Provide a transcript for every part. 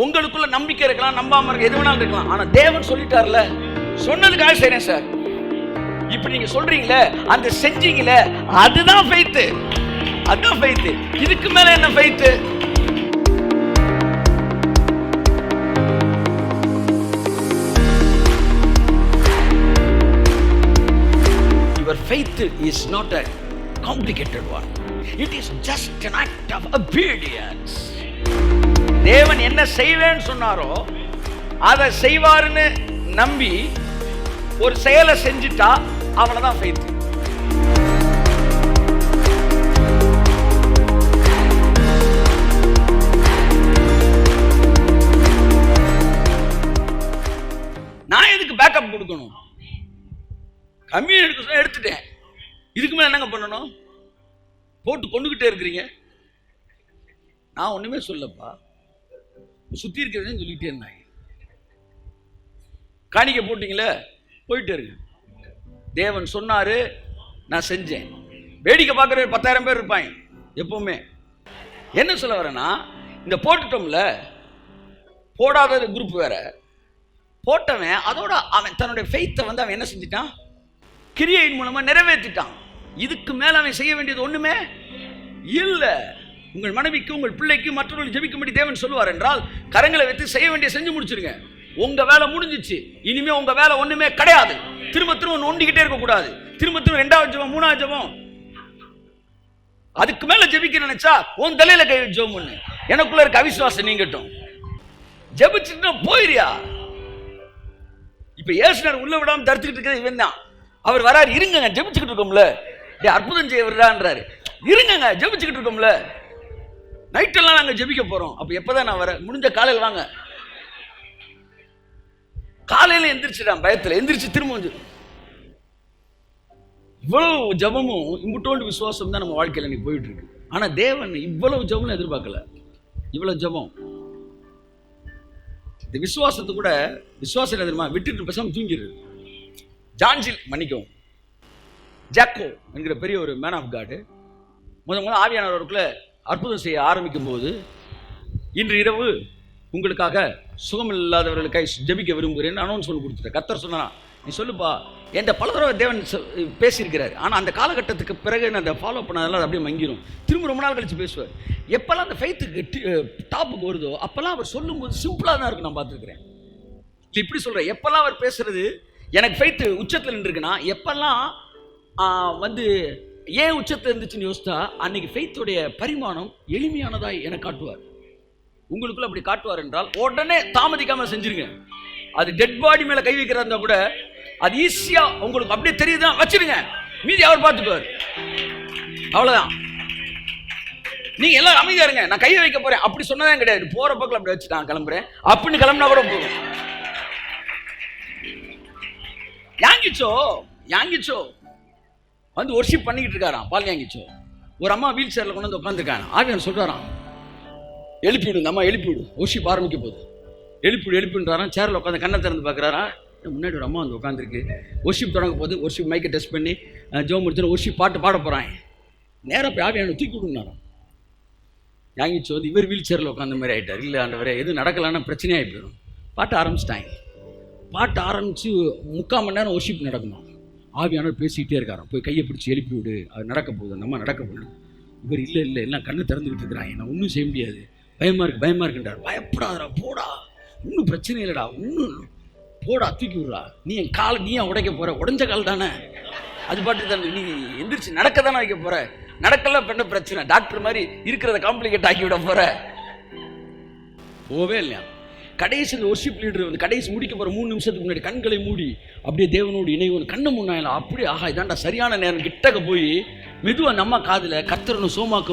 உங்களுக்குள்ள நம்பிக்கை இருக்கலாம், நம்பாம இருக்க, எது வேணாலும் இருக்கலாம். ஆனா தேவன் சொல்லிட்டார்ல, சொன்னதுக்காக செய்றேன் சார். இப்ப நீங்க சொல்றீங்களே, அந்த செஞ்சீங்களே, அதுதான் ஃபெய்த். அதுதான் ஃபெய்த். இதுக்கு மேல என்ன faith? Your faith is not a complicated one. It is just an act of obedience. தேவன் என்ன செய்வேன்னு சொன்னாரோ அதை செய்வாருன்னு நம்பி ஒரு செயலை செஞ்சுட்டா அவ்வளவுதான் ஃபெய்த். நான் எதுக்கு பேக்கப் கொடுக்கணும்? கம்மியாக எடுக்க எடுத்துட்டேன், இதுக்கு மேலே என்னங்க பண்ணணும்? போட்டு கொண்டுகிட்டே இருக்கிறீங்க. நான் ஒன்றுமே சொல்லப்பா, சுற்றி இருக்கிறதே சொல்லிக்கிட்டே இருந்தாங்க. காணிக்கை போட்டிங்களே, போயிட்டே இருக்கு. தேவன் சொன்னார், நான் செஞ்சேன். வேடிக்கை பார்க்குற 10,000 பேர் இருப்பாங்க எப்பவுமே. என்ன சொல்ல வரேன்னா, இந்த போட்டுட்டோம்ல, போடாத குரூப் வேற, போட்டவன் அதோட அவன் தன்னுடைய ஃபெய்த்தை வந்து அவன் என்ன செஞ்சிட்டான்? கிரியையின் மூலமா நிறைவேற்றிட்டான். இதுக்கு மேல அவன் செய்ய வேண்டியது ஒண்ணுமே இல்ல. உங்கள் மனைவிக்கு, உங்கள் பிள்ளைக்கு, மற்றவர்கள் ஜெபிக்கும்படி தேவன் சொல்லுவார் என்றால், கரங்களை வைத்து செய்ய வேண்டிய செஞ்சு முடிச்சிருங்க. உங்க வேலை முடிஞ்சிச்சு. இனிமே உங்க வேலை ஒண்ணுமே கிடையாது. திரும்ப திரும்ப நோண்டிக்கிட்டே இருக்க கூடாது. திரும்ப திரும்ப 2வது ஜெபம், 3வது ஜெபம். அதுக்கு மேல ஜெபிக்க நினைச்சா உன் தலையில கை ஜெபம் பண்ணு. எனக்குள்ள இருக்க அவிசுவாசம் நீங்கட்டும். ஜெபிச்சுட்டு போயிரியா? இப்ப ஏசுனர் உள்ள விடாம தடுத்துக்கிட்டு இருக்கிறது இவன் தான். அவர் வராரு, இருங்க ஜெபிச்சுக்கிட்டு இருக்கோம்ல, அற்புதம் செய்ய வர்றான்றாரு. இருங்க ஜெபிச்சுக்கிட்டு இருக்கோம்ல, நைட்டெல்லாம் நாங்க ஜெபிக்க போறோம். அப்ப எப்பதான் நான் வர முடிஞ்ச காலையில் வாங்க. காலையில எந்திரிச்சிட்டான், பயத்துல எந்திரிச்சு திரும்ப வந்து இவ்வளவு ஜபமும் இம்புட்டோண்டு விசுவாசம் தான் நம்ம வாழ்க்கையில நீ போயிட்டு இருக்கு. ஆனா தேவன் இவ்வளவு ஜபம் எதிர்பார்க்கல. இவ்வளவு ஜபம், இந்த விசுவாசத்தை கூட விசுவாசம் என்ன தெரியுமா? விட்டுட்டு பேசாம தூங்கிடுது. ஜான்சில் மன்னிக்கவும், ஜாக்கோ என்கிற பெரிய ஒரு மேன் ஆஃப் காடு முதல் ஆவியானவருக்குள்ள அற்புதம் செய்ய ஆரம்பிக்கும் போது, இன்று இரவு உங்களுக்காக சுகமில்லாதவர்களுக்காக ஜெபிக்க விரும்புகிறேன்னு அனௌன்ஸ்மெண்ட் கொடுத்துட்டேன். கர்த்தர் சொன்னா, நீ சொல்லுப்பா, என்கிட்ட பல தடவை தேவன் பேசியிருக்கிறார். ஆனால் அந்த காலகட்டத்துக்கு பிறகு நான் அதை ஃபாலோ பண்ணாதெல்லாம் அது அப்படியே மங்கிரும். திரும்ப ரொம்ப நாள் கழிச்சு பேசுவார். எப்பெல்லாம் அந்த ஃபெய்த்துக்கு டாப்புக்கு வருதோ அப்பெல்லாம் அவர் சொல்லும்போது சிம்பிளாக தான் இருக்கும். நான் பார்த்துருக்கிறேன். இப்படி சொல்கிறேன், எப்பெல்லாம் அவர் பேசுறது எனக்கு ஃபெய்த்து உச்சத்தில் நின்றுருக்குன்னா, எப்பெல்லாம் வந்து ஏன் உச்சத்தில் இருந்துச்சுன்னு யோசித்தா அன்னைக்கு ஃபெய்த்துடைய பரிமாணம் எளிமையானதாய் என காட்டுவார். உங்களுக்குள்ள அப்படி காட்டுவார் என்றால் உடனே தாமதிக்காம செஞ்சிருங்க. அது டெட் பாடி மேல கை வைக்கிறதா கூட அது ஈஸியா உங்களுக்கு அப்படியே தெரியுதுதான் வச்சிருங்க. மீதி அவர் பார்த்துக்குவார். அவ்வளவுதான். நீங்க எல்லாரும் அமைதியா இருங்க, நான் கையை வைக்க போறேன் அப்படி சொன்னதே கிடையாது. போற பக்கம் அப்படி வச்சுட்டான் கிளம்புறேன் அப்படின்னு கிளம்புனா கூட போதும். யாங்கிச்சோ வந்து ஒர்ஷிப் பண்ணிக்கிட்டு இருக்காராம். பால் யாங்கிச்சோ ஒரு அம்மா வீல் சேர்ல கொண்டு வந்து உட்காந்துருக்காங்க. ஆவியான் சொல்றாராம், எழுப்பிவிடு, அம்மா எழுப்பிவிடு, ஒர்ஷிப் ஆரம்பிக்க போகுது, எழுப்பின்றாராம். சேரில் உட்காந்து கண்ணை திறந்து பார்க்குறாராம். முன்னாடி ஒரு அம்மா வந்து உட்காந்துருக்கு. ஒர்ஷிப் தொடங்க போகுது. ஒர்ஷிப் மைக்கை டெஸ்ட் பண்ணி ஜோ முடிச்சு ஒர்ஷிப் பாட்டு பாட போகிறான். நேராக போய் ஆவியான தூக்கி விடுனாராம். யாங்கிச்சோ வந்து இவர் வீல் சேரில் உட்காந்த மாதிரி ஆகிட்டார். இல்லை ஆண்டவரே, எதுவும் நடக்கலான்னா பிரச்சனையாகி போயிடும். பாட்டு ஆரம்பிச்சிட்டாங்க. பாட்டு ஆரம்பித்து 3/4 மணி நேரம் ஒர்ஷிப் நடக்கணும். ஆவியானவர் பேசிக்கிட்டே இருக்காராம். போய் கையை பிடிச்சி எழுப்பி விடு, அது நடக்க போகுது, நம்ம நடக்க போகுது. இவர் இல்லை எல்லாம் கண்ணை திறந்துக்கிட்டு இருக்கிறாங்க, நான் ஒன்றும் செய்ய முடியாது, பயமாக இருக்குன்றார். பயப்படாதடா, போடா, ஒன்றும் பிரச்சனை இல்லைடா, ஒன்றும் போடா, தூக்கி விடுறா, நீ என் காலை நீயா உடைக்க போகிற, உடஞ்ச கால் தானே, அது பாட்டு தானே, நீ எந்திரிச்சு நடக்க தானே வைக்க போகிற, நடக்கலாம் பண்ண பிரச்சனை, டாக்டர் மாதிரி இருக்கிறத காம்ப்ளிகேட் ஆக்கி விட போகிற. போவே இல்லையா. கடைசி ஒர்ஷிப் லீடர் வந்து கடைசி முடிக்க போகிற 3 நிமிஷத்துக்கு முன்னாடி கண்களை மூடி அப்படியே தேவனோடு இணைவன் கண்ணை முன்னாயில அப்படியே ஆஹா இதாண்டா சரியான நேரம் கிட்டக்க போய் மெதுவாக நம்ம காதில் கர்த்தரனை சோமாக்க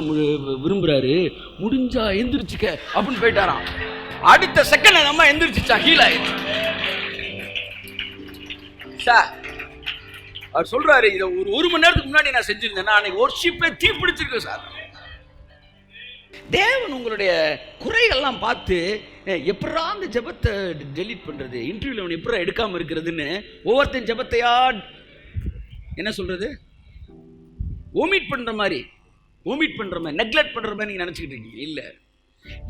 விரும்புகிறாரு, முடிஞ்சா எந்திரிச்சுக்க அப்படின்னு போயிட்டாராம். அடுத்த செகண்ட் நம்ம எந்திரிச்சிச்சா ஹீல் ஆயிடுச்சு. சார் அவர் சொல்றாரு, இதை ஒரு மணி நேரத்துக்கு முன்னாடி நான் செஞ்சிருந்தேன்னா அன்னைக்கு ஒர்ஷிப்பே தீ பிடிச்சிருக்கு சார். தேவன் உங்களுடைய குறைகள்லாம் பார்த்து எப்படா அந்த ஜெபத்தை டெலீட் பண்ணுறது, இன்டர்வியூவில் அவன் எப்படா எடுக்காமல் இருக்கிறதுன்னு ஒவ்வொருத்தன் ஜெபத்தையா என்ன சொல்கிறது ஓமிட் பண்ணுற மாதிரி நெக்லெக்ட் பண்ணுற மாதிரி நீங்கள் நினச்சிக்கிட்டு இருக்கீங்க. இல்லை,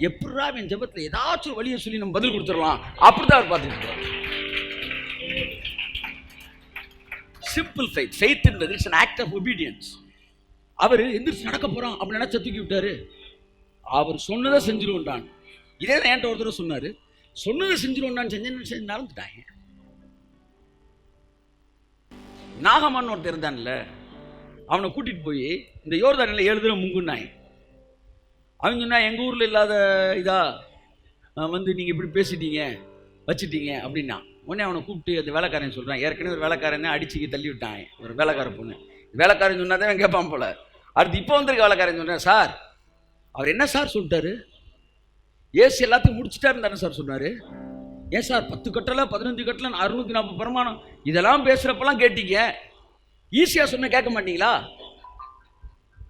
எப்படா என் ஜெபத்தில் ஏதாச்சும் வழியை சொல்லி நம்ம பதில் கொடுத்துடலாம், அப்படிதான் அவர் பார்த்துட்டு இருக்காரு. Simple faith. ஃபெய்த் என்பது it's an act of obedience. அவர் எந்திரிச்சு நடக்க போறான் அப்படின்னு நினைச்ச தூக்கி விட்டாரு. அவர் சொன்னதை செஞ்சிருவான். இதே தான் என்கிட்ட ஒரு தடவை சொன்னாரு, சொன்னதை செஞ்சிருவான். செஞ்சு நடந்துட்டாங்க. நாகமான் ஒருத்தர் இருந்தான்ல, அவனை கூட்டிட்டு போய் இந்த யோர்தானில் 7 தடவை முங்குனாய். அவங்க சொன்னா எங்கள் ஊரில் இல்லாத இதா வந்து நீங்கள் இப்படி பேசிட்டீங்க வச்சுட்டீங்க அப்படின்னா. உடனே அவனை கூப்பிட்டு அந்த வேலைக்காரன் சொல்கிறான், ஏற்கனவே ஒரு வேலைக்காரன் தான் அடிச்சுக்கி தள்ளி விட்டான் ஒரு வேலைக்கார பொண்ணு. வேலைக்காரன் சொன்னா தான் கேட்பான் போல. அடுத்து இப்போ வந்திருக்க வேலைக்காரன் சொன்னேன், சார் அவர் என்ன சார் சொல்லிட்டாரு, ஏசி எல்லாத்தையும் முடிச்சுட்டாருன்னு தானே சார் சொன்னார். ஏன் சார் 10 கட்டலை 15 கட்டலை 640 பிரமாணம் இதெல்லாம் பேசுகிறப்பெல்லாம் கேட்டீங்க, ஈஸியாக சொன்ன கேட்க மாட்டீங்களா?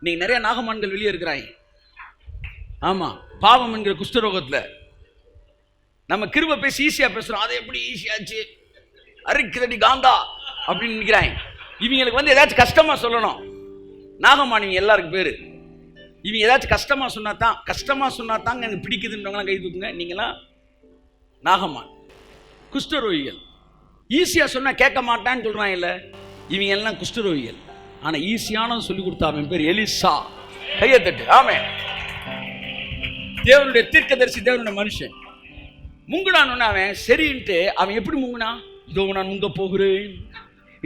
நீங்கள் நிறைய நாகமான்கள் வெளியே இருக்கிறாங்க. ஆமாம், பாவம் என்கிற குஷ்டரோகத்தில் நம்ம கிருபை பேசி ஈஸியாக பேசுகிறோம். அதை எப்படி ஈஸியாச்சு அரிக்குதடி காந்தா அப்படின்னு நினைக்கிறாங்க. இவங்களுக்கு வந்து ஏதாச்சும் கஷ்டமாக சொல்லணும். நாகமான் இவங்க எல்லாருக்கும் பேர். இவங்க ஏதாச்சும் கஷ்டமாக சொன்னா தாங்க எனக்கு பிடிக்குதுன்றவங்களாம் கை தூக்குங்க. நீங்களாம் நாகமான், குஷ்டரோகிகள். ஈஸியாக சொன்னால் கேட்க மாட்டான்னு சொல்கிறாங்க இல்லை, இவங்க எல்லாம் குஷ்டரோகிகள். ஆனால் ஈஸியான சொல்லி கொடுத்தா அவன் பேர் எலிசா. கையை தட்டு. ஆமென். தேவனுடைய தீர்க்கதரிசி, தேவனுடைய மனுஷன். முங்குனான்னு அவன் சரின்ட்டு அவன் எப்படி முங்குனா, இதோ நான் முங்க போகிறேன்,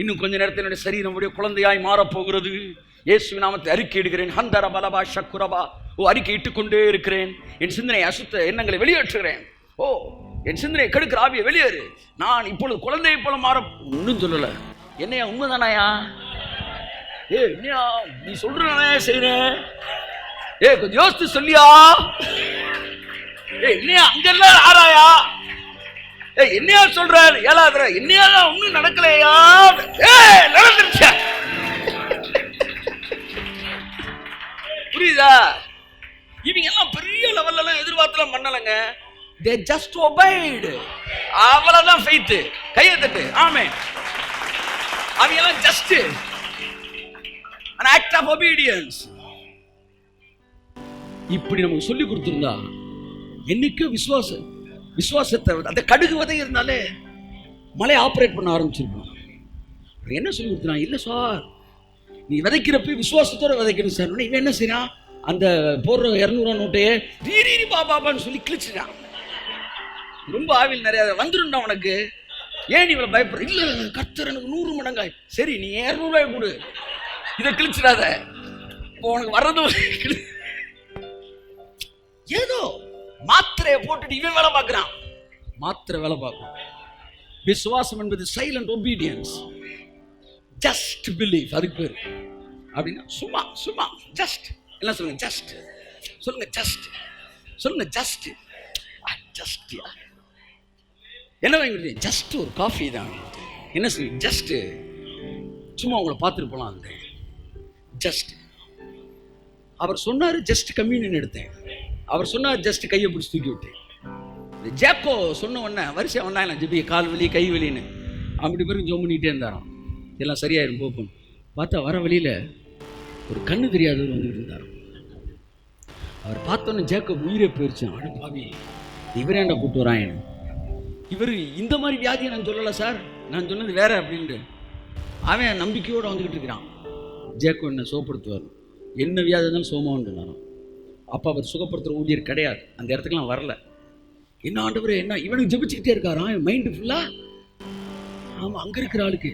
இன்னும் கொஞ்ச நேரத்தில் என்னுடைய சரீரம் நம்முடைய குழந்தையாய் மாறப்போகிறது, இயேசு நாமத்தை அறிக்கை இடுகிறேன், ஹந்தர பலபா ஷக்குரபா, ஓ அறிக்கை இட்டுக்கொண்டே இருக்கிறேன், என் சிந்தனை அசுத்த எண்ணங்களை வெளியேற்றுகிறேன், ஓ என் சிந்தனை கெடுக்கிற ஆவியை வெளியேறு, நான் இப்பொழுது குழந்தையை போல மாற. ஒன்றும் சொல்லலை. என்னையா உண்மைதானாயா? என்னையா நீ சொல்றானே செய்றேன், கொஞ்சம் யோசித்து சொல்லியா, என்னையா அங்கெல்லாம் ஆராயா, என்னையா சொல்ற 7வது என்னையா ஒன்னும் நடக்கலையா, நடந்துருச்சா? புரியுதா? இவங்க எல்லாம் பெரிய லெவல்ல எல்லாம் எதிர்பார்த்தலாம் பண்ணலங்க. they just obeyed. அவ்வளவுதான் ஃபெய்த். கையை தட்டு. ஆமென். அவங்க எல்லாம் just an act of obedience. இப்படி நமக்கு சொல்லி கொடுத்திருந்தா என்னைக்கு விசுவாசத்தை அந்த கடுகு விதை இருந்தாலே மலை ஆப்ரேட் பண்ண ஆரம்பிச்சிருக்கோம். என்ன சொல்லி கொடுத்தா, இல்லை சார் நீ விதைக்கிறப்ப விசுவாசத்தோட விதைக்கணும் சார். இவன் என்ன செய்யறான், அந்த போடுற 200 நோட்டையே ரீ பாபான்னு சொல்லி கிழிச்சிட்டான். ரொம்ப ஆவில் நிறைய வந்துருண்டா உனக்கு, ஏன் இவ்வளவு பயப்படுற? இல்ல கர்த்தர் எனக்கு 100 மடங்காய். சரி நீ 200 ரூபாய் கொடு, இதை கிழிச்சிடாத, இப்போ உனக்கு வர்றது ஏதோ மாத்திரையை போட்டுட்டு இவன் வேலை பார்க்கிறான். மாத்திரை வேலை பார்க்கும். விசுவாசம் என்பது சைலண்ட் ஒபீடியன்ஸ். ஜஸ்ட் பிலீவ், அதுக்கு பேர். அப்படின்னா சும்மா ஜஸ்ட் எல்லாம் சொல்லுங்க, ஜஸ்ட் சொல்லுங்க, ஜஸ்ட் சொல்லுங்க, ஜஸ்ட் என்ன வாங்கி, ஜஸ்ட் ஒரு காஃபி தான். என்ன சொல்லுங்க, ஜஸ்ட் சும்மா உங்களை பார்த்துட்டு போலாம். அந்த ஜஸ்ட் அவர் சொன்னார், ஜஸ்ட் கம்யூனியன் எடுத்தேன். அவர் சொன்னார், ஜஸ்ட் கையை பிடிச்சி தூக்கி விட்டேன். ஜேக்கோ சொன்ன உடனே வரிசையாக ஒன்றா ஜெபி, கால் வலி கை வலின்னு அப்படி பேருக்கு ஜோம் பண்ணிகிட்டே இருந்தாராம். இதெல்லாம் சரியாயிரும் போப்போம். பார்த்தா வர வழியில் ஒரு கண்ணு தெரியாதவர் வந்துக்கிட்டு இருந்தார். அவர் பார்த்தோன்னே ஜேக்கோ உயிரே போயிடுச்சான். அட பாவி, இவரேண்டா கூப்பிட்டு வரான். இவர் இந்த மாதிரி வியாதியை நான் சொல்லலை சார், நான் சொன்னது வேற அப்படின்ட்டு அவன் நம்பிக்கையோடு வந்துக்கிட்டு இருக்கிறான். ஜேக்கோ என்ன சுகப்படுத்துவார், என்ன வியாதி இருந்தாலும் சோமான்னு சொன்னாராம். அப்போ அவர் சுகப்படுத்துகிற ஊழியர் கிடையாது, அந்த இடத்துக்குலாம் வரல. என்ன ஆண்டவரே என்ன, இவனுக்கு ஜெபிச்சுக்கிட்டே இருக்காராம் மைண்டு ஃபுல்லாக. ஆமாம், அங்கே இருக்கிற ஆளுக்கு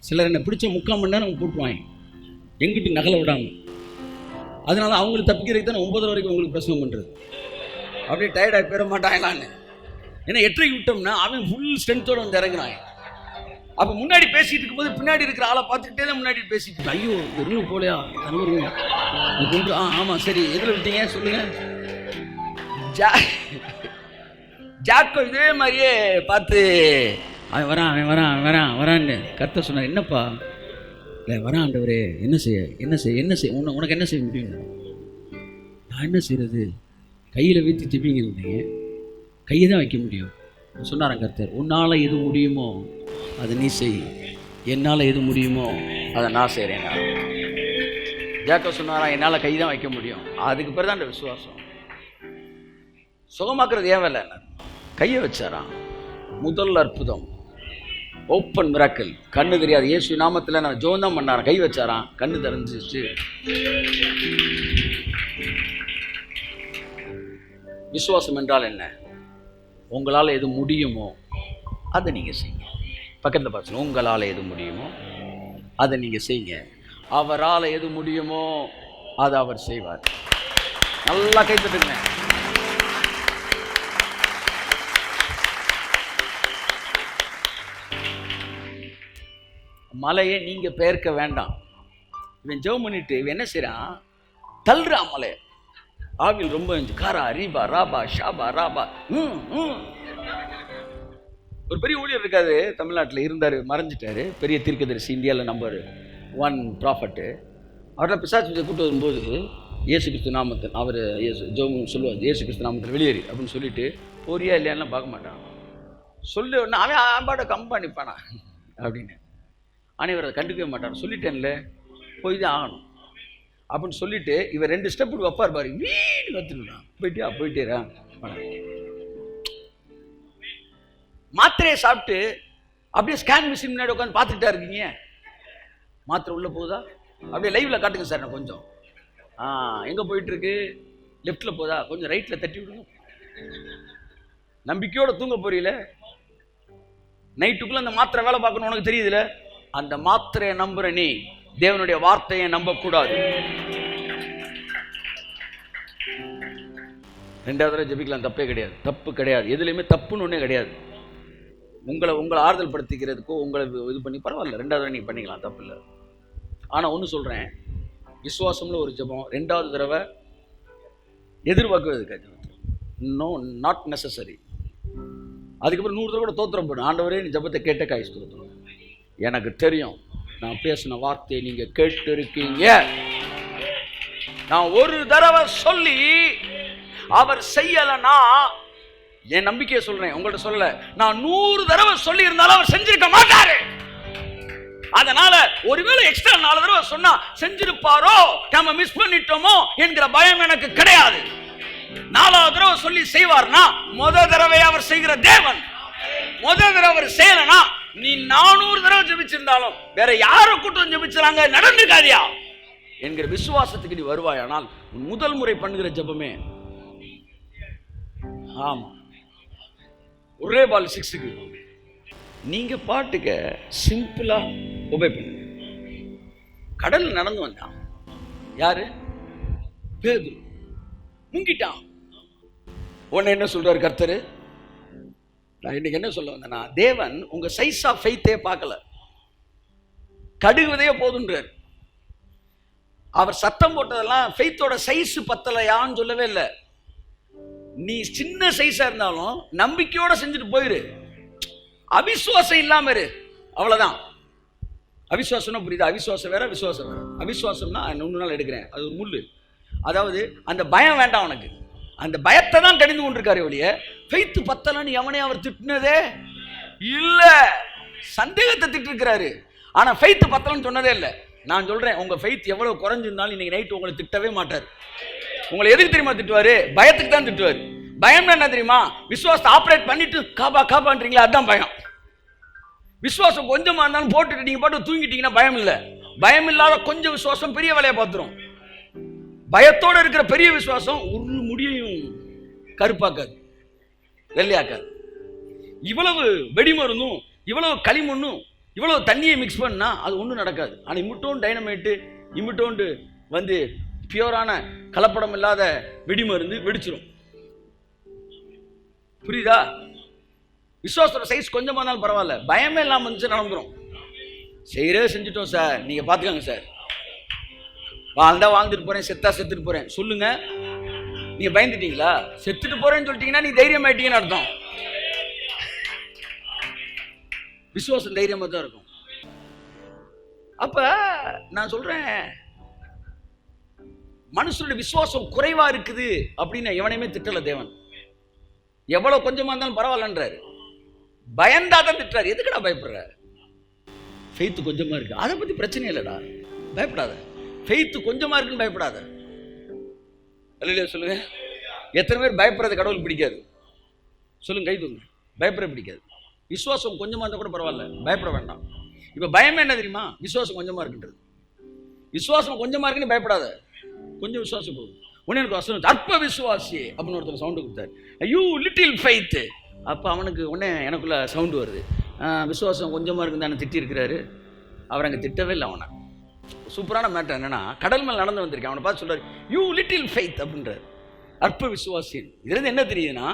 சிலர் என்னை பிடிச்ச 3/4 மணி நேரம் போட்டுருவாங்க எங்கிட்ட நகலை விடாமல். அதனால அவங்களுக்கு தப்பிக்கிறதுக்கு தான் 9 வரைக்கும் உங்களுக்கு பிரசவம் பண்ணுறது. அப்படியே டயர்டாக போயிட மாட்டாங்களான்னு. ஏன்னா 8:30 விட்டோம்னா அவன் ஃபுல் ஸ்ட்ரென்த்தோடு வந்து இறங்குறாங்க. அப்போ முன்னாடி பேசிகிட்டு இருக்கும்போது பின்னாடி இருக்கிற ஆளை பார்த்துக்கிட்டே தான் முன்னாடி பேசிட்டு, ஐயோ வெறும் போலையா கொண்டு. ஆமாம் சரி, எதில் விட்டீங்க சொல்லுங்கள். ஜாக்கோ இதே மாதிரியே பார்த்து அவன் வரான்னு கர்த்தர் சொன்னார். என்னப்பா? இல்லை வரான் ஆண்டவரே, என்ன செய்ய உனக்கு என்ன செய்ய முடியும்? நான் என்ன செய்கிறது? கையில் வைத்து ஜெபிங்க, கையை தான் வைக்க முடியும் சொன்னாரான் கர்த்தர். உன்னால் எது முடியுமோ அதை நீ செய், என்னால் எது முடியுமோ அதை நான் செய்கிறேன். ஜாக்கோ சொன்னாரா, என்னால் கை தான் வைக்க முடியும். அதுக்கு பிறகு தான் அந்த விசுவாசம். சுகமாக்குறது ஏன் வேலை? கையை வச்சாராம். முதல் அற்புதம், ஓப்பன் மிராக்கிள். கண்ணு தெரியாது, இயேசு நாமத்தில் நான் ஜோம் பண்ணாராம். கை வச்சாராம், கண்ணு தெரிஞ்சிச்சு. விசுவாசம் என்றால் என்ன? உங்களால் எது முடியுமோ அதை நீங்கள் செய்யுங்க. பக்கத்தில் பார்த்து, உங்களால் எது முடியுமோ அதை நீங்கள் செய்யுங்க. அவரால் எது முடியுமோ அதை அவர் செய்வார். நல்லா கை தட்டுங்க. மலையை நீங்க பெயர்க்க வேண்டாம். இவன் ஜெபம் பண்ணிட்டு இவன் என்ன செய்யறான்? தள்ளுறான் மலையை. ஆவில் ரொம்ப காரா ரீபா ராபா ஷாபா ராபா. ஒரு பெரிய ஊழியர் இருக்காரு, தமிழ்நாட்டில் இருந்தார், மறைஞ்சிட்டாரு. பெரிய தீர்க்கதரிசி, இந்தியாவில் நம்பர் 1 ப்ராஃபட்டு. அவரை பிசாசு கூட்டு வரும்போது இயேசு கிறிஸ்து நாமத்தில் அவர் ஜெபம் சொல்லுவார், இயேசு கிறிஸ்து நாமத்தில் வெளியேறி அப்படின்னு சொல்லிட்டு போறியா இல்லையான்னு பார்க்க மாட்டான். சொல்லி ஒன்று அவன் ஆம்பாட கம்பா நிற்பானா அப்படின்னு. ஆனால் அதை கண்டுக்கவே மாட்டான். சொல்லிட்டேன்ல, போய் தான் ஆகணும் அப்படின்னு சொல்லிட்டு இவர் 2 ஸ்டெப் வைப்பார் பாரு, வீடு கற்றுக்கலாம். போயிட்டேரா மாத்திரையை சாப்பிட்டு அப்படியே ஸ்கேன் மிஷின் முன்னாடி உட்காந்து பார்த்துக்கிட்டா இருக்கீங்க. மாத்திரை உள்ளே போகுதா? அப்படியே லைவில் காட்டுங்க சார். நான் கொஞ்சம் எங்கே போயிட்டுருக்கு? லெஃப்டில் போதா? கொஞ்சம் ரைட்டில் தட்டி விடுங்க. நம்பிக்கையோடு தூங்க போறீல, நைட்டுக்குள்ளே அந்த மாத்திரை வேலை பார்க்கணும் உனக்கு தெரியுதுல. அந்த மாத்திரையை நம்புற நீ தேவனுடைய வார்த்தையை நம்பக்கூடாது. 2வது தடவை ஜெபிக்கலாம், தப்பே கிடையாது. தப்பு கிடையாது, எதுலையுமே தப்புன்னு ஒன்றே கிடையாது. உங்களை ஆறுதல் படுத்திக்கிறதுக்கோ உங்களை இது பண்ணி பரவாயில்ல, 2வது தடவை நீங்கள் பண்ணிக்கலாம், தப்பு இல்லை. ஆனால் ஒன்று சொல்கிறேன், விசுவாசம்ல ஒரு ஜெபம் 2வது தடவை எதிர்பார்க்குறது நோ, நாட் நெசசரி. அதுக்கப்புறம் 100 தடவை கூட தோத்திரம் போடும். ஆண்டவரே நீ ஜெபத்தை கேட்ட காய் ஸ்தோத்திரம். எனக்கு தெரியும் நான் பேசின வார்த்தையை நீங்க கேட்டு இருக்கீங்க. நான் ஒரு தடவை சொல்லி அவர் செய்யலன்னா என் நம்பிக்கையை சொல்றேன், உங்கள்ட்ட சொல்ல. நான் 100 தடவை சொல்லி இருந்தாலும் அவர் செஞ்சிருக்க மாட்டாரு. அதனால ஒருவேளை எக்ஸ்ட்ரா 4 தடவை சொன்னா செஞ்சிருப்பாரோ, நம்ம மிஸ் பண்ணிட்டோமோ என்கிற பயம் எனக்கு கிடையாது. 4வது தடவை சொல்லி செய்வார்னா முதல் தடவை அவர் செய்கிற தேவன். முதல் தடவை அவர் செய்யலனா நீ 400 தடவை ஜெபிச்சிருந்தாலும் வேற யாரை கூட்டம் ஜெபிச்சாங்க நடந்துக்காதியா என்கிற விசுவாசத்துக்கு நீ வருவாயானால் முதல் முறை பண்ணுகிற ஜெபமே ஆமா ஒரே பால் 6க்கு நீங்க பாட்டுக்க சிம்பிளா ஒபே பண்ணுங்க. கடல்ல நடந்து வந்தான் யாரு? பேதுரு. முங்கிட்டான். உன்னை என்ன சொல்றாரு கர்த்தரு? நான் இன்னைக்கு என்ன சொல்ல வந்தேன்னா, தேவன் உங்க சைஸ் ஆஃப் ஃபெய்த்தே பார்க்கல, கடுகுவதே போதுன்றார். அவர் சத்தம் போட்டதெல்லாம் ஃபெய்த்தோட சைஸ் பத்தலையான்னு சொல்லவே இல்லை. நீ சின்ன சைஸா இருந்தாலும் நம்பிக்கையோட செஞ்சுட்டு போயிரு, அவிசுவாசம் இல்லாம இரு, அவ்வளவுதான். அவிசுவாசம்னா புரியுதா? அவிசுவாசம் வேற, விசுவாசம் வேற. அவிசுவாசம்னா 1 நாள் எடுக்கிறேன், அது ஒரு முள்ளு. அதாவது அந்த பயம் வேண்டாம் உனக்கு, அந்த பயத்தை தான் கடிந்து கொண்டிருக்காரு ஒழிய ஃபெய்த் பத்தலன்னு எவனே அவர் திட்டினதே இல்ல. சந்தேகத்தை திட்டிருக்கிறாரு, ஆனா ஃபெய்த் பத்தலன்னு சொன்னதே இல்லை. நான் சொல்றேன், உங்க ஃபெய்த் எவ்வளவு குறைஞ்சிருந்தாலும் இன்னைக்கு நைட்டு உங்களை திட்டவே மாட்டார். உங்களை எதுக்கு தெரியுமா திட்டுவாரு? பயத்துக்கு தான் திட்டுவாரு. பயம் என்ன தெரியுமா? விசுவாசத்தை ஆப்ரேட் பண்ணிட்டு காபான்றீங்களா, அதுதான் பயம். விசுவாசம் கொஞ்சமா இருந்தாலும் போட்டுட்டு நீங்க பாட்டு தூங்கிட்டீங்கன்னா பயம் இல்லை. பயம் இல்லாத கொஞ்சம் விசுவாசம் பெரிய வேலையை பார்த்துரும். பயத்தோடு இருக்கிற பெரிய விசுவாசம் ஒரு முடியையும் கருப்பாக்காது, வெள்ளையாக்காது. இவ்வளவு வெடிமருந்தும் இவ்வளவு களிமண்ணும் இவ்வளவு தண்ணியை மிக்ஸ் பண்ணா அது ஒன்றும் நடக்காது. ஆனால் இம்மிட்டோன் டைனமைட்டு இம்மிட்டோண்டு வந்து பியூரான கலப்படம் இல்லாத வெடிமருந்து வெடிச்சிடும். புரியுதா? விசுவாசத்தோட சைஸ் கொஞ்சமா இருந்தாலும் பரவாயில்ல, பயமே இல்லாமல் இருந்துச்சு நடந்துடும். செஞ்சுட்டோம் சார், நீங்க பாத்துக்கோங்க சார், வாழ்ந்தா வாழ்ந்துட்டு போறேன், செத்தா செத்துட்டு போறேன் சொல்லுங்க. நீங்க பயந்துட்டீங்களா? செத்துட்டு போறேன்னு சொல்லிட்டீங்கன்னா நீ தைரியம் ஆயிட்டீங்கன்னு அர்த்தம். விசுவாசம் தைரியமா தான் இருக்கும். அப்ப நான் சொல்றேன், மனுஷனுடைய விசுவாசம் குறைவா இருக்குது அப்படின்னு எவனையுமே திட்டல தேவன். எவ்வளவு கொஞ்சமா இருந்தாலும் பரவாயில்லன்றாரு. பயந்தாதான் திட்டுறாரு. எதுக்குடா பயப்படுற? ஃபெய்த் கொஞ்சமா இருக்கு, அதை பத்தி பிரச்சனை இல்லடா, பயப்படாத. ஃபெய்த் கொஞ்சமா இருக்குன்னு பயப்படாத. அல்லேலூயா சொல்லுங்க. எத்தனை பேர் பயப்படுறது கடவுள் பிடிக்காது சொல்லுங்க, கை தூங்க. பயப்பட பிடிக்காது. விசுவாசம் கொஞ்சமாக இருந்தால் கூட பரவாயில்ல, பயப்பட வேண்டாம். இப்போ பயமே என்ன தெரியுமா? விசுவாசம் கொஞ்சமாக இருக்குன்றது. விசுவாசம் கொஞ்சமாக இருக்குன்னு பயப்படாத, கொஞ்சம் விசுவாசம் போகும். உடனே எனக்கு வசனம் அற்ப விசுவாசி அப்படின்னு ஒருத்தர் சவுண்டு கொடுத்தாரு, ஐயோ லிட்டில் ஃபெய்த். அப்போ அவனுக்கு உடனே எனக்குள்ள சவுண்டு வருது, விசுவாசம் கொஞ்சமாக இருக்குன்னு தானே திட்டி இருக்கிறாரு. அவர் அங்கே திட்டவே இல்லை அவனை. சூப்பரான மேட்டர் என்னன்னா, கடல் மேல் நடந்து வந்திருக்கேன், அவனை பார்த்து சொல்றாரு யூ லிட்டில் ஃபெய்த் அப்படின்றார், அற்ப விசுவாசி. இதுலேருந்து என்ன தெரியுதுன்னா,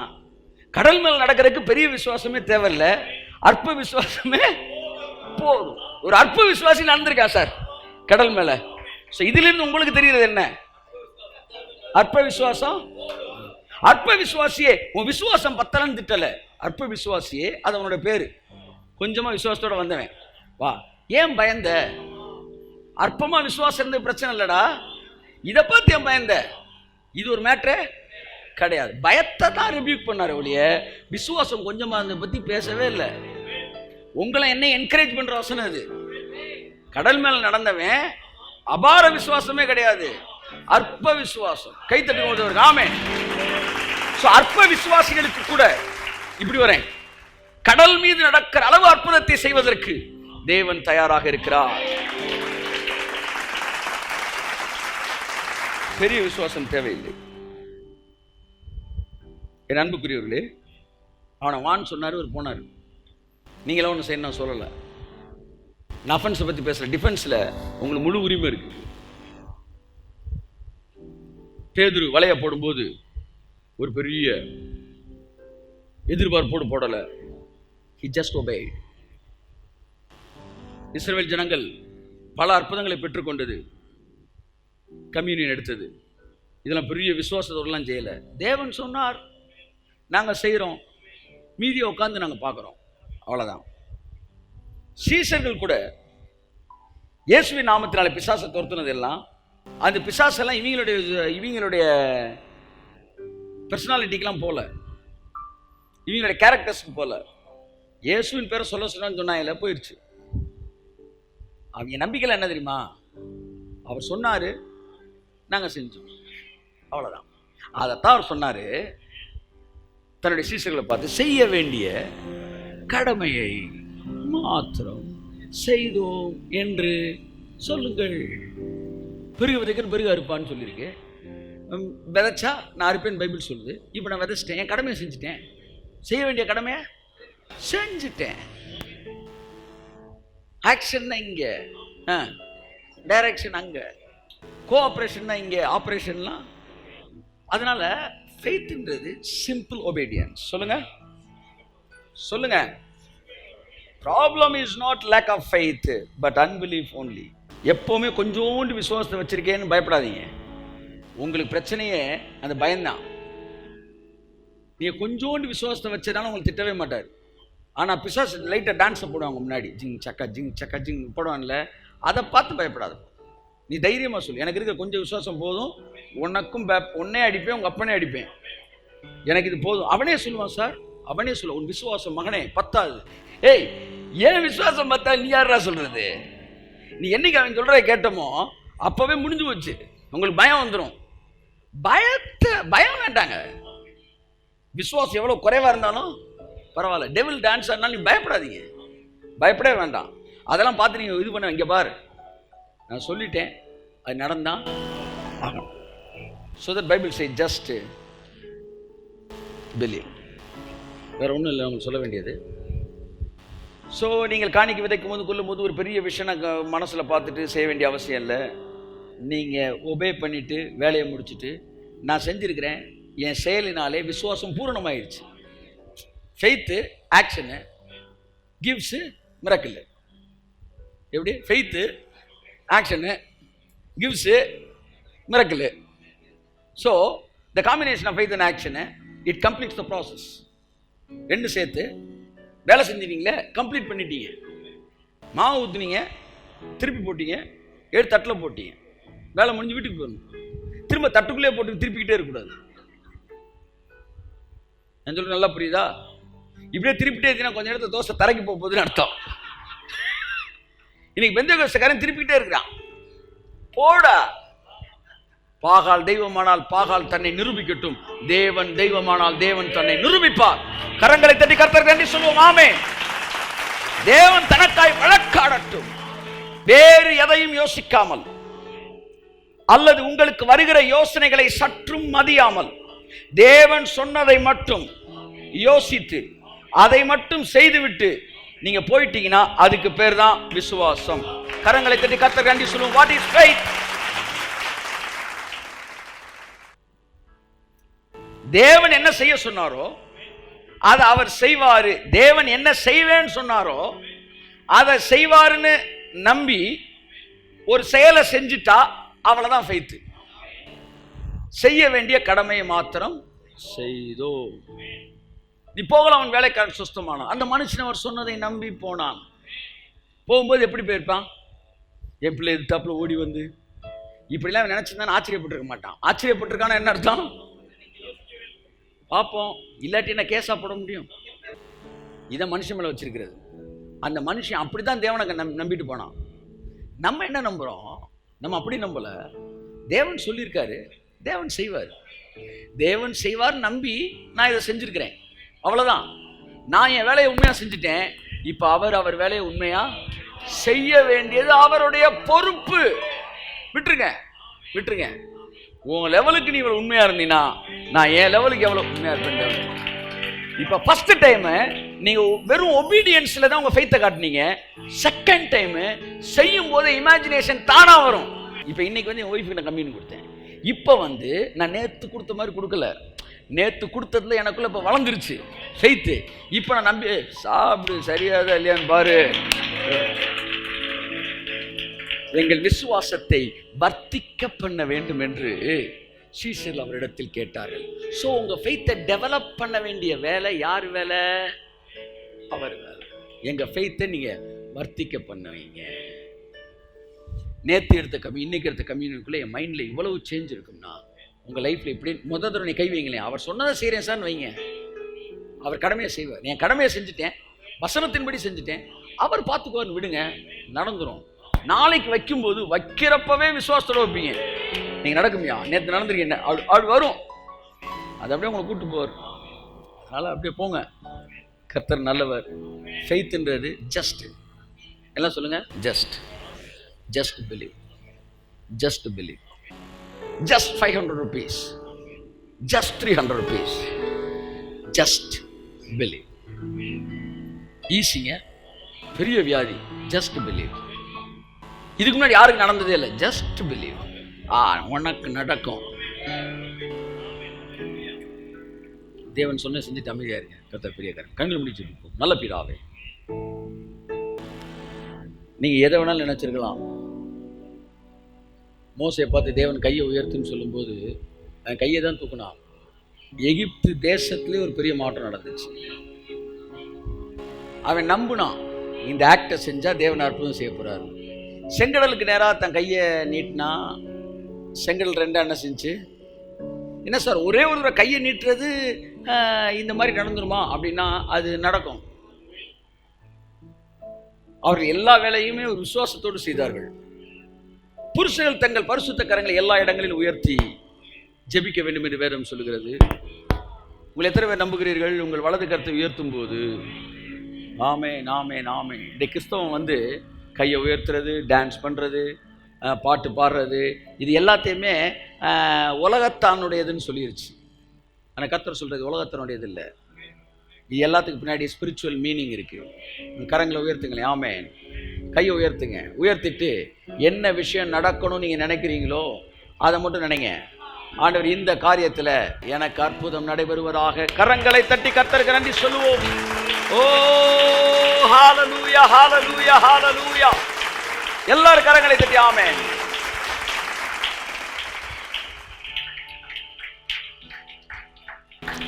கடல் மேல் நடக்கிறதுக்கு பெரிய விசுவாசமே தேவையில்லை, அற்ப விசுவாசமே போதும். ஒரு அற்ப விசுவாசி நடந்திருக்கா சார் கடல் மேல. இதுல இருந்து உங்களுக்கு தெரியுது என்ன? அற்ப விசுவாசம். அற்ப விசுவாசியே, உன் விசுவாசம் பத்தலன்னு திட்டல, அற்ப விசுவாசியே அது அவனோட பேரு. கொஞ்சமா விசுவாசத்தோட வந்தவன் வா. ஏன் பயந்த? அற்பமா விசுவாசம் இருந்த பிரச்சனை இல்லடா, இதை பார்த்து ஏன் பயந்த? இது ஒரு மேட்ரே கிடையாது. பயத்தை தான் ரிபியூக் பண்ணாரு ஒழிய விசுவாசம் கொஞ்சமா இருந்த பத்தி பேசவே இல்லை. உங்களை என்ன என்கரேஜ் பண்ற வசனம் அது. கடல் மேல நடந்தவன் அபார விசுவாசமே கிடையாது, அற்ப விசுவாசம். கை தட்டி போடுவார் ஆமென். அற்ப விசுவாசிகளுக்கு கூட இப்படி வரேன், கடல் மீது நடக்கிற அளவு அற்புதத்தை செய்வதற்கு தேவன் தயாராக இருக்கிறார். பெரிய விசுவாசம் தேவையில்லை. என் அன்புக்குரியவர்களே, அவனை வான்னு சொன்னாரு, அவர் போனார். நீங்களும் ஒன்று செய்யணும் சொல்லலை. நான் அஃபென்ஸை பற்றி பேசுகிறேன், டிஃபென்ஸில் உங்களுக்கு முழு உரிமை இருக்கு. பேதுரு வலைய போடும்போது ஒரு பெரிய எதிர்பார்ப்போடு போடலை, he just obeyed. இஸ்ரவேல் ஜனங்கள் பல அற்புதங்களை பெற்றுக்கொண்டது, கம்யூனியன் எடுத்தது, இதெல்லாம் பெரிய விசுவாசத்தோடலாம் செய்யலை. தேவன் சொன்னார், நாங்கள் செய்கிறோம், மீதியை உட்காந்து நாங்கள் பார்க்குறோம், அவ்வளோதான். சீசர்கள் கூட இயேசுவின் நாமத்தினால பிசாசை துரத்துனது எல்லாம், அந்த பிசாசெல்லாம் இவங்களுடைய பர்சனாலிட்டிக்கெல்லாம் போல, இவங்களுடைய கேரக்டர்ஸ்க்கு போல. இயேசுவின் பேரை சொல்ல சொன்னாங்க, போயிடுச்சு. அவங்க நம்பிக்கையில் என்ன தெரியுமா? அவர் சொன்னார், நாங்கள் செஞ்சோம், அவ்வளோதான். அதைத்தான் அவர் சொன்னார் தன்னுடைய சீசர்களை பார்த்து, செய்ய வேண்டிய கடமையை மாத்திரம் செய்தோம் என்று சொல்லுங்கள். பெருக விதைக்கன்னு பெருக அறுப்பான்னு சொல்லியிருக்கு. விதைச்சா நான் அறுப்பேன் பைபிள் சொல்லுது. இப்போ நான் விதைச்சிட்டேன், என் கடமையை செஞ்சுட்டேன், செய்ய வேண்டிய கடமையை செஞ்சுட்டேன். ஆக்ஷன் தான் இங்கே, டைரக்ஷன் அங்கே, கோஆப்ரேஷன் தான் இங்கே, ஆப்ரேஷன்லாம். அதனால ஃபெய்த்ன்றது சிம்பிள் ஒபீடியன்ஸ். சொல்லுங்க சொல்லுங்க. Problem is not lack of faith but unbelief only. எப்போவுமே கொஞ்சோண்டு விசுவாசத்தை வச்சிருக்கேன்னு பயப்படாதீங்க. உங்களுக்கு பிரச்சனையே அந்த பயம்தான். நீங்கள் கொஞ்சோண்டு விசுவாசத்தை வச்சதாலும் உங்களுக்கு திட்டவே மாட்டார். ஆனால் பிசாசு லைட்டாக டான்ஸை போடுவாங்க முன்னாடி, ஜிங் சக்கா ஜிங் சக்கா ஜிங் போடுவான்ல, அதை பார்த்து பயப்படாது. நீ தைரியமாக சொல்லு, எனக்கு இருக்கிற கொஞ்சம் விசுவாசம் போதும், உனக்கும் உன்னே அடிப்பேன், உங்கள் அப்பனே அடிப்பேன், எனக்கு இது போதும். அவனே சொல்லுவான் சார், அவனே சொல்லுவான், உன் விசுவாசம் மகனே பத்தாது. ஏய், ஏன் விசுவாசம் பார்த்தா நீ யாரா சொல்றது? நீ என்னைக்கு அவன் சொல்றதை கேட்டமோ அப்பவே முடிஞ்சு போச்சு. உங்களுக்கு பயம் வந்துடும். பயம் வேண்டாங்க. விசுவாசம் எவ்வளவு குறைவா இருந்தாலும் பரவாயில்ல, டெவில் டான்ஸ் ஆனாலும் நீ பயப்படாதீங்க, பயப்படவே வேண்டாம். அதெல்லாம் பார்த்து நீங்க இது பண்ண, இங்க பாரு நான் சொல்லிட்டேன், அது நடந்தான் ஆகணும். So that Bible says just believe. வேற ஒன்றும் இல்லை உங்களுக்கு சொல்ல வேண்டியது. ஸோ நீங்கள் காணிக்கை விதைக்கும் போது கொள்ளும் போது ஒரு பெரிய விஷயம் மனசில் பார்த்துட்டு செய்ய வேண்டிய அவசியம் இல்லை. நீங்கள் ஒபே பண்ணிவிட்டு வேலையை முடிச்சுட்டு, நான் செஞ்சுருக்கிறேன், என் செயலினாலே விசுவாசம் பூரணமாயிடுச்சு. Faith action gives miracle. எப்படி? Faith action gives miracle. So the combination of faith and action it completes the process. ரெண்டு சேர்த்து வேலை செஞ்சிட்டீங்களே, கம்ப்ளீட் பண்ணிட்டீங்க. மாவு ஊற்றுனீங்க, திருப்பி போட்டீங்க, எடுத்து தட்டில் போட்டீங்க, வேலை முடிஞ்சு வீட்டுக்கு போகணும். திரும்ப தட்டுக்குள்ளே போட்டு திருப்பிக்கிட்டே இருக்கக்கூடாது. நான் சொல்ல நல்லா புரியுதா? இப்படியே திருப்பிட்டே இருந்தீங்கன்னா கொஞ்சம் நேரத்தில் தோசை தரைக்கு போக போகுதுன்னு அர்த்தம். இன்னைக்கு பெந்தகோஸ்தக்காரன் திருப்பிக்கிட்டே இருக்கிறான். போடா, பாகால் தெய்வமானால் பாகால் தன்னை நிரூபிக்கட்டும், தேவன் தெய்வமானால் தேவன் தன்னை நிரூபிப்பார். கரங்களை தட்டி கர்த்தருக்கு நன்றி சொல்லுவோம். ஆமென். தேவன் தனக்காய் வழக்காடட்டும். வேறு எதையும் யோசிக்காமல், அல்லது உங்களுக்கு வருகிற யோசனைகளை சற்றும் மதியாமல், தேவன் சொன்னதை மட்டும் யோசித்து அதை மட்டும் செய்துவிட்டு நீங்க போயிட்டீங்கன்னா அதுக்கு பேர் தான் விசுவாசம். கரங்களை தட்டி கர்த்தருக்கு நன்றி சொல்லுவோம். What is faith? தேவன் என்ன செய்ய சொன்னாரோ அதை அவர் செய்வாரு. தேவன் என்ன செய்வேன்னு சொன்னாரோ அதை செய்வாருன்னு நம்பி ஒரு செயலை செஞ்சுட்டா அவ்வளவுதான் ஃபெய்த். செய்ய வேண்டிய கடமையை மாத்திரம் செய்தோ. நீ போகலாம், அவன் வேலைக்காரன் சுஸ்தமானான். அந்த மனுஷன் அவர் சொன்னதை நம்பி போனான். போகும்போது எப்படி போயிருப்பான்? என் பிள்ளை எதிர்த்தாப்புல ஓடி வந்து இப்படிலாம் நினைச்சிருந்தான் ஆச்சரியப்பட்டிருக்க மாட்டான். ஆச்சரியப்பட்டிருக்கான என்ன அர்த்தம்? பார்ப்போம், இல்லாட்டி என்ன கேஸா போட முடியும்? இதை மனுஷன் மேல வச்சிருக்கிறது. அந்த மனுஷன் அப்படித்தான் தேவனை நம்பிட்டு போனான். நம்ம என்ன நம்புறோம்? நம்ம அப்படி நம்பல. தேவன் சொல்லியிருக்காரு, தேவன் செய்வார். தேவன் செய்வார் நம்பி நான் இதை செஞ்சிருக்கிறேன், அவ்வளவுதான். நான் என் வேலையை உண்மையா செஞ்சுட்டேன். இப்ப அவர் வேலையை உண்மையா செய்ய வேண்டியது அவருடைய பொறுப்பு. விட்டுருங்க. உங்க லெவலுக்கு நீ இவ்வளவு உண்மையா இருந்தீங்கன்னா நான் என் லெவலுக்கு எவ்வளவு உண்மையா இருப்பேன். இப்ப ஃபர்ஸ்ட் டைம் நீங்க வெறும் ஒபீடியன்ஸ்ல தான் உங்க ஃபெய்த்தை காட்டுனீங்க. செகண்ட் டைம் செய்யும் போது இமேஜினேஷன் தானா வரும். இப்ப இன்னைக்கு வந்து என் ஒய்ஃபுக்கு நான் கம்மின்னு கொடுத்தேன். இப்ப வந்து நான் நேத்து கொடுத்த மாதிரி கொடுக்கல. நேத்து கொடுத்ததுல எனக்குள்ள இப்ப வளர்ந்துருச்சு ஃபெய்த்து. இப்ப நான் நம்பி சாப்பிடு, சரியாதா இல்லையான்னு பாரு. எங்கள் விசுவாசத்தை வர்த்திக்க பண்ண வேண்டும் என்று சீஷர்கள் அவரிடத்தில் கேட்டார்கள். சோ உங்க ஃபெய்த்தை டெவலப் பண்ண வேண்டிய வேலை யார் வேலை? அவர் வேலை. எங்க ஃபெய்த்தை நீங்க வர்த்திக்க பண்ணுவீங்க. நேற்று எடுத்த இன்னைக்கு எடுத்த கம்யூனிக்குள்ள என் மைண்ட்ல இவ்வளவு சேஞ்ச் இருக்கும்னா உங்க லைஃப்ல இப்படி முதல் தடவை கை வைங்களேன். அவர் சொன்னதை செய்யறேன் சார் வைங்க. அவர் கடமையை செய்வார். என் கடமையை செஞ்சுட்டேன், வசனத்தின்படி செஞ்சுட்டேன், அவர் பார்த்துக்குவார்னு விடுங்க, நடந்துரும். நாளைக்கு வைக்கும்போது வைக்கிறப்பவே விசுவாசத்தோட வைப்பீங்க. நீங்க நடக்குமியா, நேற்று நடந்திருக்கீங்க, அவள் வரும், அது அப்படியே உங்களை கூட்டு போவார். அதனால அப்படியே போங்க. கர்த்தர் நல்லவர். ஃபெய்த்ன்றது ஜஸ்ட், எல்லாம் சொல்லுங்க, just believe, just 500 rupees, just 300 rupees, just believe. ஈஸிங்க, பெரிய வியாதி. just believe. இதுக்கு முன்னாடி யாருக்கு நடந்ததே இல்லை. just believe. உனக்கு நடக்கும். தேவன் சொன்ன செஞ்சுட்டு அமைதியா இருங்க. கர்த்தர் பெரிய காரியம். கண்கள் முடிச்சு இருக்கும். நல்ல பிதாவே, நீங்க எதை வேணாலும் நினைச்சிருக்கலாம். மோசையை பார்த்து தேவன் கையை உயர்த்துன்னு சொல்லும்போது அவன் கையை தான் தூக்குனான். எகிப்து தேசத்திலே ஒரு பெரிய மாற்றம் நடந்துச்சு. அவன் நம்புனான், இந்த ஆக்டை செஞ்சா தேவன் அற்புதம் செய்ய போறாரு. செங்கடலுக்கு நேராக தன் கையை நீட்டினா செங்கடல் ரெண்டா என்ன செஞ்சு? என்ன சார் ஒரே ஒரு கையை நீட்டுறது இந்த மாதிரி நடந்துருமா அப்படின்னா அது நடக்கும். அவர்கள் எல்லா வேலையுமே ஒரு விசுவாசத்தோடு செய்தார்கள். புருஷர்கள் தங்கள் பரிசுத்த கரங்களை எல்லா இடங்களிலும் உயர்த்தி ஜெபிக்க வேண்டும் என்று வேதம் சொல்லுகிறது. உங்களை எத்தனை பேர் நம்புகிறீர்கள்? உங்கள் வலது கரத்தை உயர்த்தும் போது ஆமென் ஆமென் ஆமென். இந்த கிறிஸ்தவம் வந்து கையை உயர்த்துறது, டான்ஸ் பண்ணுறது, பாட்டு பாடுறது, இது எல்லாத்தையுமே உலகத்தானுடையதுன்னு சொல்லிருச்சு. ஆனால் கர்த்தர் சொல்கிறது உலகத்தானுடையது இல்லை. இது எல்லாத்துக்கு பின்னாடி ஸ்பிரிச்சுவல் மீனிங் இருக்குது. கரங்களை உயர்த்துங்களேன். ஆமென். கையை உயர்த்துங்க. உயர்த்திட்டு என்ன விஷயம் நடக்கணும்னு நீங்கள் நினைக்கிறீங்களோ அதை மட்டும் நினைங்க. ஆண்டவர், இந்த காரியத்தில் எனக்கு அற்புதம் நடைபெறுவதாக. கரங்களை தட்டி கர்த்தருக்கு நன்றி சொல்லுவோம். ஓ ஹalleluya ஹalleluya ஹalleluya. எல்லாரும் கரங்களை தட்டி ஆமென்.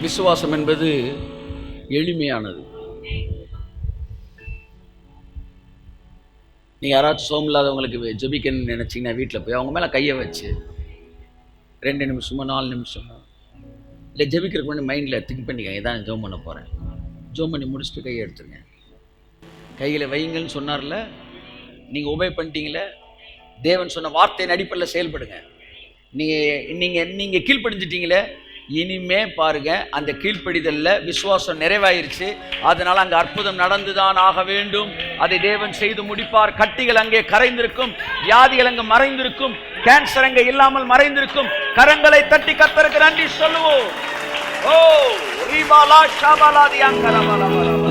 விசுவாசம் என்பது எளிமையானது. நீங்கள் யாராச்சும் சோம் இல்லாதவங்களுக்கு ஜெபிக்கணும்னு நினச்சிங்கன்னா வீட்டில் போய் அவங்க மேலே கையை வச்சு 2 நிமிஷமோ 4 நிமிஷமோ இல்லை ஜெபிக்கிறதுக்கு முன்னாடி மைண்டில் திங்க் பண்ணிக்க, இதான் ஜோம் பண்ண போகிறேன். ஜோம் பண்ணி முடிச்சுட்டு கையை எடுத்துருங்க. கையில் வைங்கன்னு சொன்னார்ல, நீங்கள் உபயோக பண்ணிட்டீங்களே, தேவன் சொன்ன வார்த்தையின் அடிப்படையில் செயல்படுங்க. நீங்க கீழ்ப்படிஞ்சிட்டீங்களே, இனிமே பாருங்க அந்த கீழ்ப்படிதல்ல விசுவாசம் நிறைவாயிருச்சு. அதனால அங்க அற்புதம் நடந்துதான் ஆக வேண்டும். அதை தேவன் செய்து முடிப்பார். கட்டிகள் அங்கே கரைந்திருக்கும், வியாதிகள் அங்கே மறைந்திருக்கும், கேன்சர் அங்கே இல்லாமல் மறைந்திருக்கும். கரங்களை தட்டி கர்த்தருக்கு நன்றி சொல்லுவோம். ஓ ரிபாலா ஷபாலாதி அங்கரபலபல